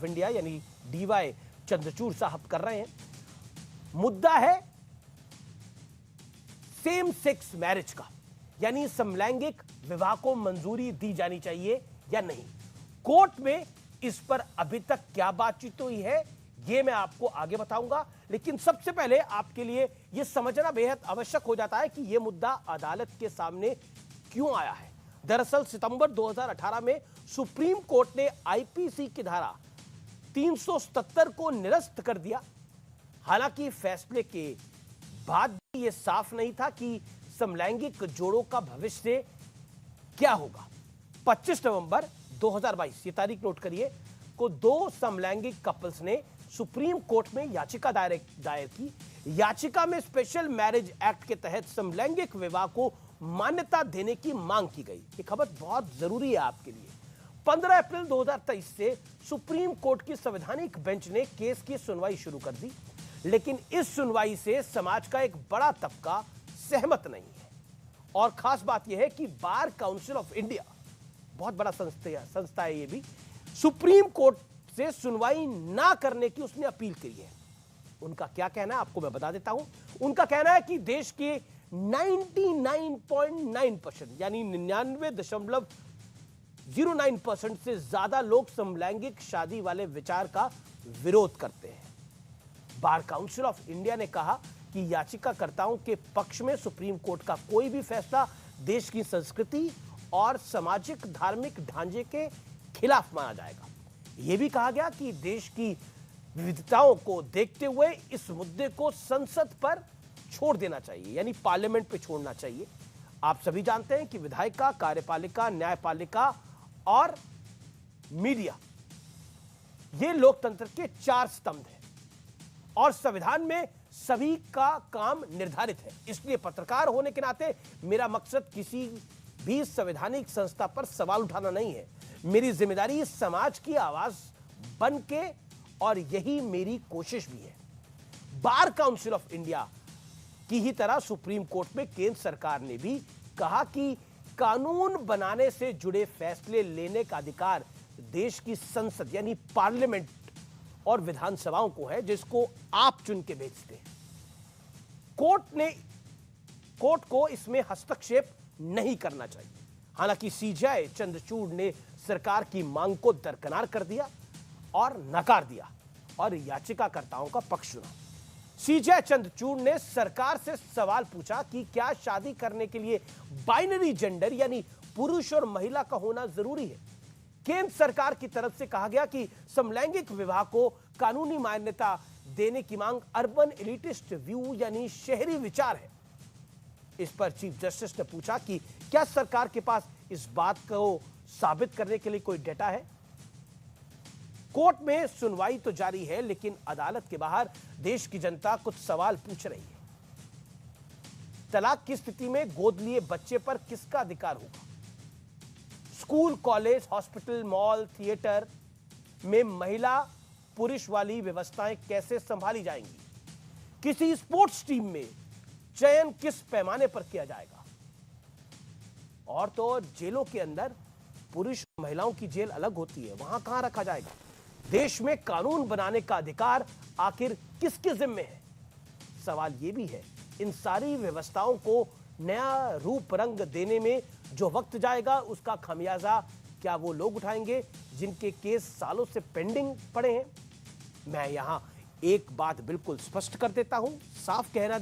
Of India यानी D Y Chandrachud साहब कर रहे हैं। मुद्दा है सेम सेक्स मैरिज का, यानी समलैंगिक विवाह को मंजूरी दी जानी चाहिए या नहीं। कोर्ट में इस पर अभी तक क्या बातचीत हुई है यह मैं आपको आगे बताऊंगा, लेकिन सबसे पहले आपके लिए यह समझना बेहद आवश्यक हो जाता है कि यह मुद्दा अदालत के सामने क्यों आया है। दरअसल सितंबर 2018 में सुप्रीम कोर्ट ने आईपीसी की धारा 377 को निरस्त कर दिया। हालांकि फैसले के बाद भी यह साफ नहीं था कि समलैंगिक जोड़ों का भविष्य क्या होगा। 25 नवंबर 2022 ये तारीख नोट करिए को दो समलैंगिक कपल्स ने सुप्रीम कोर्ट में याचिका दायर की। याचिका में स्पेशल मैरिज एक्ट के तहत समलैंगिक विवाह को मान्यता देने की मांग की गई। ये खबर बहुत जरूरी है आपके लिए। 15 अप्रैल 2023 से सुप्रीम कोर्ट की संवैधानिक बेंच ने केस की सुनवाई शुरू कर दी, लेकिन इस सुनवाई से समाज का एक बड़ा तबका सहमत नहीं है। और खास बात यह है कि बार काउंसिल ऑफ इंडिया, बहुत बड़ा संस्था है ये भी, सुप्रीम कोर्ट से सुनवाई ना करने की उसने अपील की है। उनका क्या कहना है आपको मैं बता देता हूं। उनका कहना है कि देश के 99.9% यानी 99.09% से ज्यादा लोग समलैंगिक शादी वाले विचार का विरोध करते हैं। बार काउंसिल ऑफ इंडिया ने कहा कि याचिकाकर्ताओं के पक्ष में सुप्रीम कोर्ट का कोई भी फैसला देश की संस्कृति और सामाजिक धार्मिक ढांचे के खिलाफ माना जाएगा। यह भी कहा गया कि देश की विविधताओं को देखते हुए इस मुद्दे को संसद पर छोड़ देना चाहिए, यानी पार्लियामेंट पे छोड़ना चाहिए। आप सभी जानते हैं कि विधायिका, कार्यपालिका, न्यायपालिका और मीडिया ये लोकतंत्र के 4 स्तंभ हैं और संविधान में सभी का काम निर्धारित है। इसलिए पत्रकार होने के नाते मेरा मकसद किसी भी संवैधानिक संस्था पर सवाल उठाना नहीं है। मेरी जिम्मेदारी समाज की आवाज बन के, और यही मेरी कोशिश भी है। बार काउंसिल ऑफ इंडिया की ही तरह सुप्रीम कोर्ट में केंद्र सरकार ने भी कहा कि कानून बनाने से जुड़े फैसले लेने का अधिकार देश की संसद यानी पार्लियामेंट और विधानसभाओं को है, जिसको आप चुन के भेजते हैं। कोर्ट को इसमें हस्तक्षेप नहीं करना चाहिए। हालांकि सीजेआई चंद्रचूड़ ने सरकार की मांग को दरकिनार कर दिया और नकार दिया और याचिकाकर्ताओं का पक्ष सुना। सीजेआई चंद्रचूड़ ने सरकार से सवाल पूछा कि क्या शादी करने के लिए बाइनरी जेंडर यानी पुरुष और महिला का होना जरूरी है। केंद्र सरकार की तरफ से कहा गया कि समलैंगिक विवाह को कानूनी मान्यता देने की मांग अर्बन एलिटिस्ट व्यू यानी शहरी विचार है। इस पर चीफ जस्टिस ने पूछा कि क्या सरकार के पास इस बात को साबित करने के लिए कोई डेटा है। कोर्ट में सुनवाई तो जारी है, लेकिन अदालत के बाहर देश की जनता कुछ सवाल पूछ रही है। तलाक की स्थिति में गोद लिए बच्चे पर किसका अधिकार होगा। School, college, hospital, mall, theatre में महिला पुरुष वाली व्यवस्थाएं कैसे संभाली जाएंगी। किसी स्पोर्ट्स टीम में चयन किस पैमाने पर किया जाएगा। और तो जेलों के अंदर पुरुष और महिलाओं की जेल अलग होती है, वहां कहां रखा जाएगा। देश में कानून बनाने का अधिकार आखिर किसके जिम्मे है। सवाल यह भी है, इन सारी व्यवस्थाओं को नया रूप रंग देने में जो वक्त जाएगा उसका खामियाजा क्या वो लोग उठाएंगे जिनके केस सालों से पेंडिंग पड़े हैं। मैं यहां एक बात बिल्कुल स्पष्ट कर देता हूं, साफ कहना